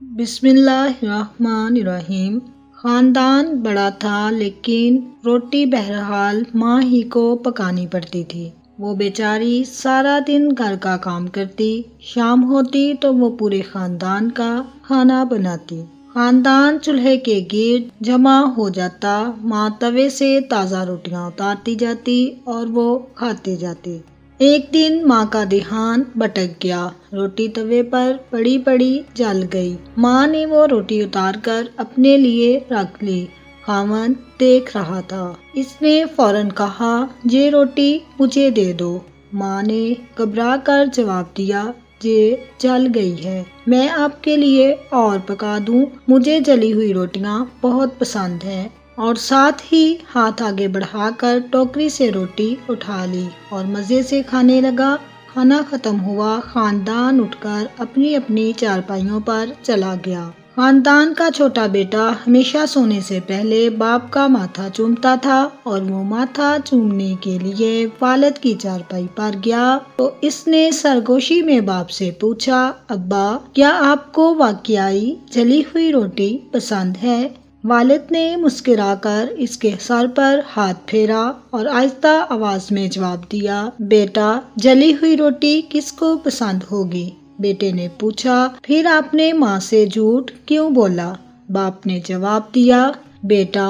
بسم اللہ الرحمن الرحیم۔ خاندان بڑا تھا لیکن روٹی بہرحال ماں ہی کو پکانی پڑتی تھی۔ وہ بیچاری سارا دن گھر کا کام کرتی، شام ہوتی تو وہ پورے خاندان کا کھانا بناتی۔ خاندان چولہے کے گرد جمع ہو جاتا، ماں توے سے تازہ روٹیاں اتارتی جاتی اور وہ کھاتے جاتے۔ ایک دن ماں کا دھیان بھٹک گیا، روٹی توے پر پڑی پڑی جل گئی۔ ماں نے وہ روٹی اتار کر اپنے لیے رکھ لی۔ خاوند دیکھ رہا تھا۔ اس نے فوراً کہا، یہ روٹی مجھے دے دو۔ ماں نے گھبرا کر جواب دیا، یہ جل گئی ہے، میں آپ کے لیے اور پکا دوں، مجھے جلی ہوئی روٹیاں بہت پسند ہیں۔ اور ساتھ ہی ہاتھ آگے بڑھا کر ٹوکری سے روٹی اٹھا لی اور مزے سے کھانے لگا۔ کھانا ختم ہوا، خاندان اٹھ کر اپنی اپنی چارپائیوں پر چلا گیا۔ خاندان کا چھوٹا بیٹا ہمیشہ سونے سے پہلے باپ کا ماتھا چومتا تھا اور وہ ماتھا چومنے کے لیے والد کی چارپائی پر گیا تو اس نے سرگوشی میں باپ سے پوچھا، ابا کیا آپ کو واقعی جلی ہوئی روٹی پسند ہے؟ والد نے مسکرا کر اس کے سر پر ہاتھ پھیرا اور آہستہ آواز میں جواب دیا، بیٹا جلی ہوئی روٹی کس کو پسند ہوگی؟ بیٹے نے پوچھا، پھر آپ نے ماں سے جھوٹ کیوں بولا؟ باپ نے جواب دیا، بیٹا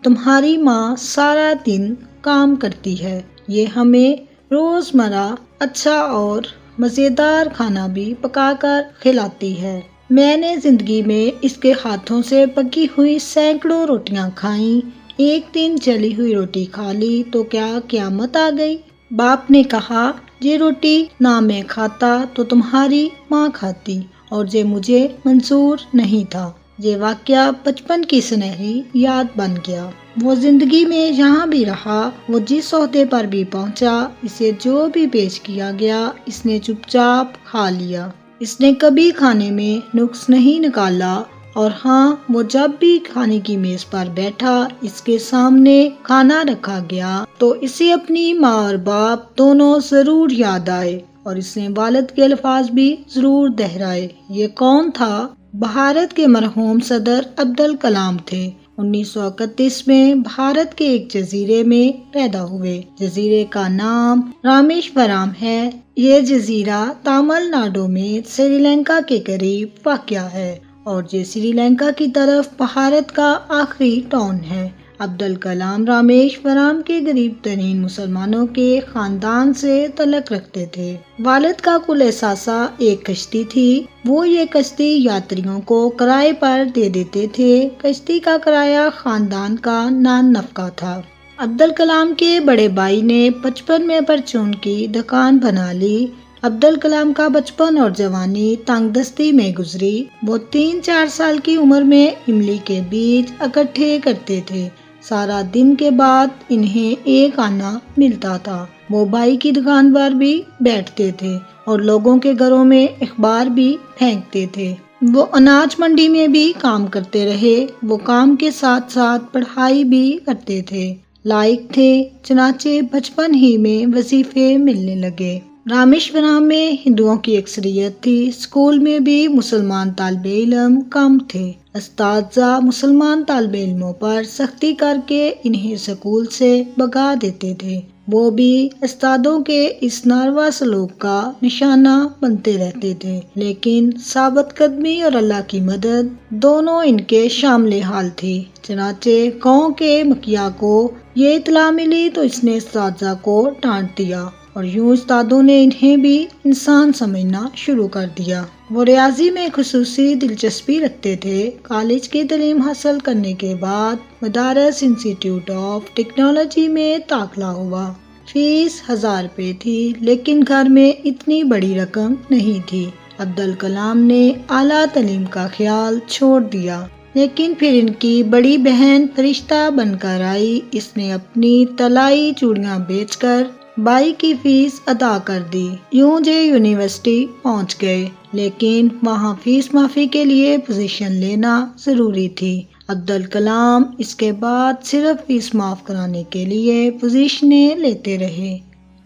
تمہاری ماں سارا دن کام کرتی ہے، یہ ہمیں روزمرہ اچھا اور مزیدار کھانا بھی پکا کر کھلاتی ہے۔ میں نے زندگی میں اس کے ہاتھوں سے پکی ہوئی سینکڑوں روٹیاں کھائیں، ایک دن جلی ہوئی روٹی کھا لی تو کیا قیامت آ گئی؟ باپ نے کہا، یہ روٹی نہ میں کھاتا تو تمہاری ماں کھاتی اور یہ مجھے منظور نہیں تھا۔ یہ واقعہ بچپن کی سنہری یاد بن گیا۔ وہ زندگی میں جہاں بھی رہا، وہ جس عہدے پر بھی پہنچا، اسے جو بھی پیش کیا گیا اس نے چپ چاپ کھا لیا۔ اس نے کبھی کھانے میں نقص نہیں نکالا، اور ہاں وہ جب بھی کھانے کی میز پر بیٹھا، اس کے سامنے کھانا رکھا گیا تو اسے اپنی ماں اور باپ دونوں ضرور یاد آئے اور اس نے والد کے الفاظ بھی ضرور دہرائے۔ یہ کون تھا؟ بھارت کے مرحوم صدر عبدالکلام تھے۔ 1931 میں بھارت کے ایک جزیرے میں پیدا ہوئے۔ جزیرے کا نام رامیشورم ہے۔ یہ جزیرہ تامل ناڈو میں سری لنکا کے قریب واقع ہے اور یہ سری لنکا کی طرف بھارت کا آخری ٹاؤن ہے۔ عبدالکلام رامیشورم کے غریب ترین مسلمانوں کے خاندان سے تعلق رکھتے تھے۔ والد کا کل اثاثہ ایک کشتی تھی۔ وہ یہ کشتی یاتریوں کو کرائے پر دے دیتے تھے۔ کشتی کا کرایہ خاندان کا نان نفقہ تھا۔ عبدالکلام کے بڑے بھائی نے بچپن میں پرچون کی دکان بنا لی۔ عبدالکلام کا بچپن اور جوانی تنگ دستی میں گزری۔ وہ 3-4 سال کی عمر میں املی کے بیج اکٹھے کرتے تھے۔ سارا دن کے بعد انہیں ایک آنا ملتا تھا۔ وہ بھائی کی دکان پر بھی بیٹھتے تھے اور لوگوں کے گھروں میں اخبار بھی پھینکتے تھے۔ وہ اناج منڈی میں بھی کام کرتے رہے۔ وہ کام کے ساتھ ساتھ پڑھائی بھی کرتے تھے، لائق تھے، چنانچہ بچپن ہی میں وظیفے ملنے لگے۔ رامیشورم میں ہندوؤں کی اکثریت تھی۔ اسکول میں بھی مسلمان طالب علم کم تھے۔ اساتذہ مسلمان طالب علموں پر سختی کر کے انہیں اسکول سے بھگا دیتے تھے۔ وہ بھی استادوں کے اس ناروا سلوک کا نشانہ بنتے رہتے تھے، لیکن ثابت قدمی اور اللہ کی مدد دونوں ان کے شامل حال تھی۔ چنانچہ گاؤں کے مکھیا کو یہ اطلاع ملی تو اس نے اساتذہ کو ڈانٹ دیا اور یوں استادوں نے انہیں بھی انسان سمجھنا شروع کر دیا۔ وہ ریاضی میں خصوصی دلچسپی رکھتے تھے۔ کالج کی تعلیم حاصل کرنے کے بعد مدارس انسٹی ٹیوٹ آف ٹیکنالوجی میں داخلہ ہوا۔ فیس 1000 روپے تھی، لیکن گھر میں اتنی بڑی رقم نہیں تھی۔ عبدالکلام نے اعلیٰ تعلیم کا خیال چھوڑ دیا، لیکن پھر ان کی بڑی بہن فرشتہ بن کر آئی۔ اس نے اپنی طلائی چوڑیاں بیچ کر بھائی کی فیس ادا کر دی۔ یوں یہ یونیورسٹی پہنچ گئے، لیکن وہاں فیس معافی کے لیے پوزیشن لینا ضروری تھی۔ عبدالکلام اس کے بعد صرف فیس معاف کرانے کے لیے پوزیشنیں لیتے رہے۔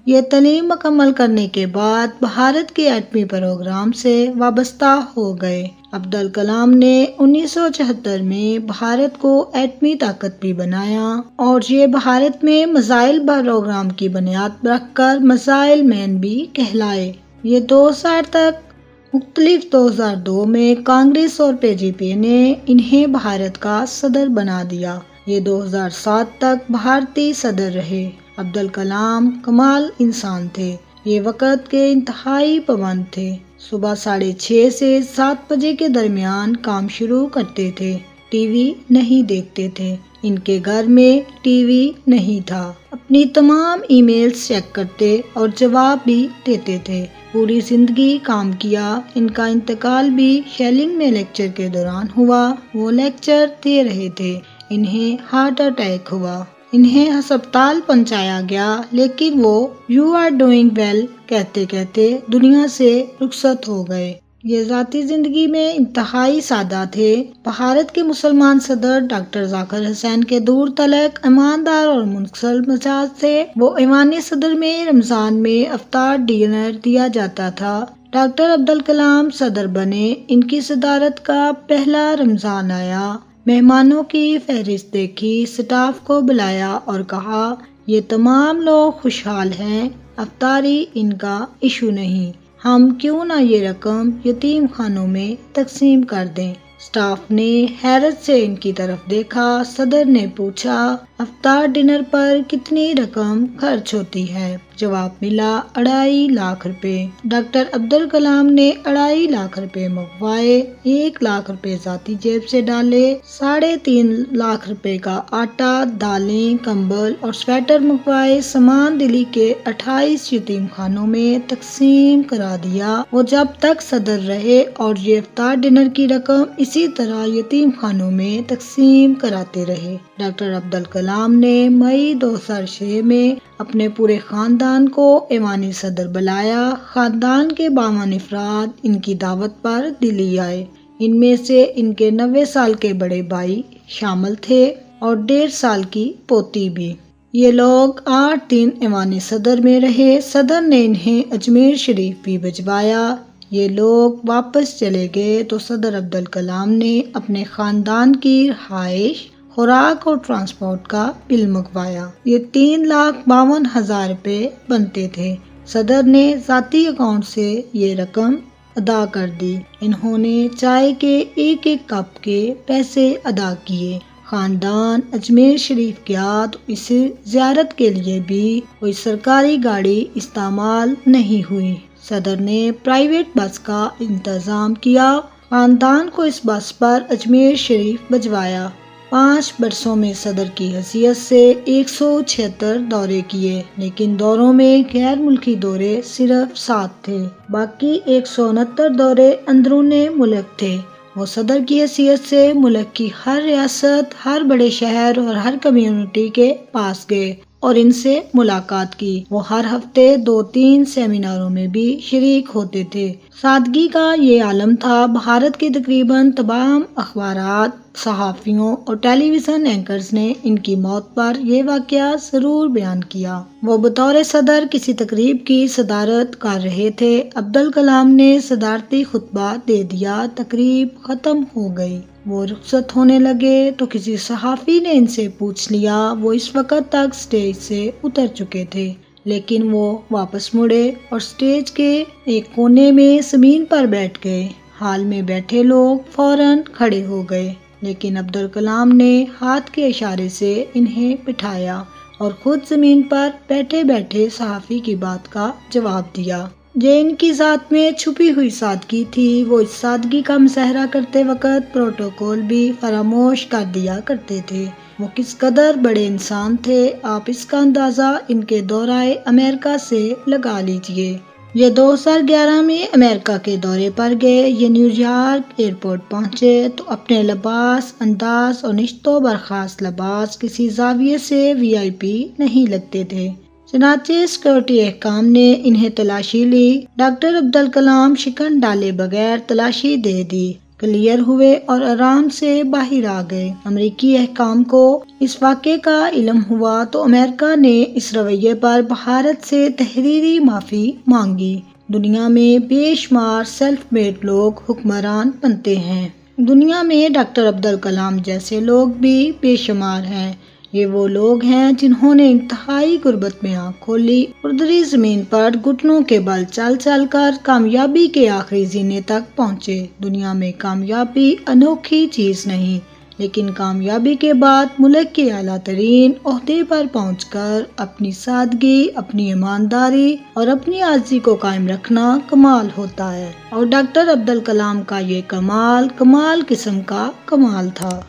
یہ تعلیم مکمل کرنے کے بعد بھارت کے ایٹمی پروگرام سے وابستہ ہو گئے۔ عبدالکلام نے 1974 میں بھارت کو ایٹمی طاقت بھی بنایا اور یہ بھارت میں میزائل پروگرام کی بنیاد رکھ کر میزائل مین بھی کہلائے۔ یہ 2000 تک مختلف 2002 میں کانگریس اور پی جے پی نے انہیں بھارت کا صدر بنا دیا۔ یہ 2007 تک بھارتی صدر رہے۔ عبدالکلام کمال انسان تھے۔ یہ وقت کے انتہائی پابند تھے۔ صبح 6:30 سے 7 بجے کے درمیان کام شروع کرتے تھے۔ ٹی وی نہیں دیکھتے تھے۔ ان کے گھر میں ٹی وی نہیں تھا۔ اپنی تمام ای میلز چیک کرتے اور جواب بھی دیتے تھے۔ پوری زندگی کام کیا۔ ان کا انتقال بھی شیلنگ میں لیکچر کے دوران ہوا۔ وہ لیکچر دے رہے تھے۔ انہیں ہارٹ اٹیک ہوا۔ انہیں ہسپتال پہنچایا گیا لیکن وہ "یو آر ڈوئنگ ویل" کہتے کہتے دنیا سے رخصت ہو گئے۔ یہ ذاتی زندگی میں انتہائی سادہ تھے۔ بھارت کے مسلمان صدر ڈاکٹر ذاکر حسین کے دور تلک ایماندار اور منفصل مزاج تھے۔ وہ ایوانی صدر میں رمضان میں افطار ڈنر دیا جاتا تھا۔ ڈاکٹر عبدالکلام صدر بنے۔ ان کی صدارت کا پہلا رمضان آیا۔ مہمانوں کی فہرست دیکھی، سٹاف کو بلایا اور کہا یہ تمام لوگ خوشحال ہیں، افطاری ان کا ایشو نہیں، ہم کیوں نہ یہ رقم یتیم خانوں میں تقسیم کر دیں۔ سٹاف نے حیرت سے ان کی طرف دیکھا۔ صدر نے پوچھا افطار ڈنر پر کتنی رقم خرچ ہوتی ہے؟ جواب ملا 2.5 لاکھ روپے۔ ڈاکٹر عبدالکلام نے 2.5 لاکھ روپے منگوائے، 1 لاکھ روپے ذاتی جیب سے ڈالے، 3.5 لاکھ روپے کا آٹا، دالیں، کمبل اور سویٹر منگوائے، سامان دلی کے 28 یتیم خانوں میں تقسیم کرا دیا۔ وہ جب تک صدر رہے اور یہ افطار ڈنر کی رقم اسی طرح یتیم خانوں میں تقسیم کراتے رہے۔ ڈاکٹر عبدالکلام نے مئی 2006 میں اپنے پورے خاندان کو ایوانی صدر بلایا۔ خاندان کے 52 افراد ان کی دعوت پر دلی آئے۔ ان میں سے ان کے 90 سال کے بڑے بھائی شامل تھے اور 1.5 سال کی پوتی بھی۔ یہ لوگ 8 دن ایوانی صدر میں رہے۔ صدر نے انہیں اجمیر شریف بھی بھجوایا۔ یہ لوگ واپس چلے گئے تو صدر عبدالکلام نے اپنے خاندان کی رہائش، خوراک اور ٹرانسپورٹ کا بل منگوایا۔ یہ 3,52,000 روپے بنتے تھے۔ صدر نے ذاتی اکاؤنٹ سے یہ رقم ادا کر دی۔ انہوں نے چائے کے ایک ایک کپ کے پیسے ادا کیے۔ خاندان اجمیر شریف گیا تو اس زیارت کے لیے بھی کوئی سرکاری گاڑی استعمال نہیں ہوئی۔ صدر نے پرائیویٹ بس کا انتظام کیا۔ خاندان کو اس بس پر اجمیر شریف بھجوایا۔ 5 برسوں میں صدر کی حیثیت سے 176 دورے کیے، لیکن دوروں میں غیر ملکی دورے صرف 7 تھے۔ باقی 169 دورے اندرون ملک تھے۔ وہ صدر کی حیثیت سے ملک کی ہر ریاست، ہر بڑے شہر اور ہر کمیونٹی کے پاس گئے اور ان سے ملاقات کی۔ وہ ہر ہفتے 2-3 سیمیناروں میں بھی شریک ہوتے تھے۔ سادگی کا یہ عالم تھا۔ بھارت کے تقریباً تمام اخبارات، صحافیوں اور ٹیلی ویژن اینکرز نے ان کی موت پر یہ واقعہ ضرور بیان کیا۔ وہ بطور صدر کسی تقریب کی صدارت کر رہے تھے۔ عبدالکلام نے صدارتی خطبہ دے دیا، تقریب ختم ہو گئی۔ وہ رخصت ہونے لگے تو کسی صحافی نے ان سے پوچھ لیا۔ وہ اس وقت تک سٹیج سے اتر چکے تھے، لیکن وہ واپس مڑے اور سٹیج کے ایک کونے میں زمین پر بیٹھ گئے۔ ہال میں بیٹھے لوگ فوراً کھڑے ہو گئے، لیکن عبدالکلام نے ہاتھ کے اشارے سے انہیں بٹھایا اور خود زمین پر بیٹھے بیٹھے صحافی کی بات کا جواب دیا۔ یہ ان کی ذات میں چھپی ہوئی سادگی تھی۔ وہ اس سادگی کا مظاہرہ کرتے وقت پروٹوکول بھی فراموش کر دیا کرتے تھے۔ وہ کس قدر بڑے انسان تھے، آپ اس کا اندازہ ان کے دورہ امریکہ سے لگا لیجئے۔ یہ 2011 میں امریکہ کے دورے پر گئے۔ یہ نیویارک ایئرپورٹ پہنچے تو اپنے لباس، انداز اور نشست و برخاست لباس کسی زاویے سے VIP نہیں لگتے تھے، چنانچہ سیکورٹی حکام نے انہیں تلاشی لی۔ ڈاکٹر عبدالکلام شکن ڈالے بغیر تلاشی دے دی، کلیئر ہوئے اور آرام سے باہر آ گئے۔ امریکی حکام کو اس واقعے کا علم ہوا تو امریکہ نے اس رویے پر بھارت سے تحریری معافی مانگی۔ دنیا میں بے شمار سیلف میڈ لوگ حکمران بنتے ہیں۔ دنیا میں ڈاکٹر عبدالکلام جیسے لوگ بھی بے شمار ہیں۔ یہ وہ لوگ ہیں جنہوں نے انتہائی غربت میں آنکھ کھولی اور دریں زمین پر گھٹنوں کے بل چل چل کر کامیابی کے آخری زینے تک پہنچے۔ دنیا میں کامیابی انوکھی چیز نہیں، لیکن کامیابی کے بعد ملک کے اعلیٰ ترین عہدے پر پہنچ کر اپنی سادگی، اپنی ایمانداری اور اپنی عاجزی کو قائم رکھنا کمال ہوتا ہے، اور ڈاکٹر عبدالکلام کا یہ کمال قسم کا کمال تھا۔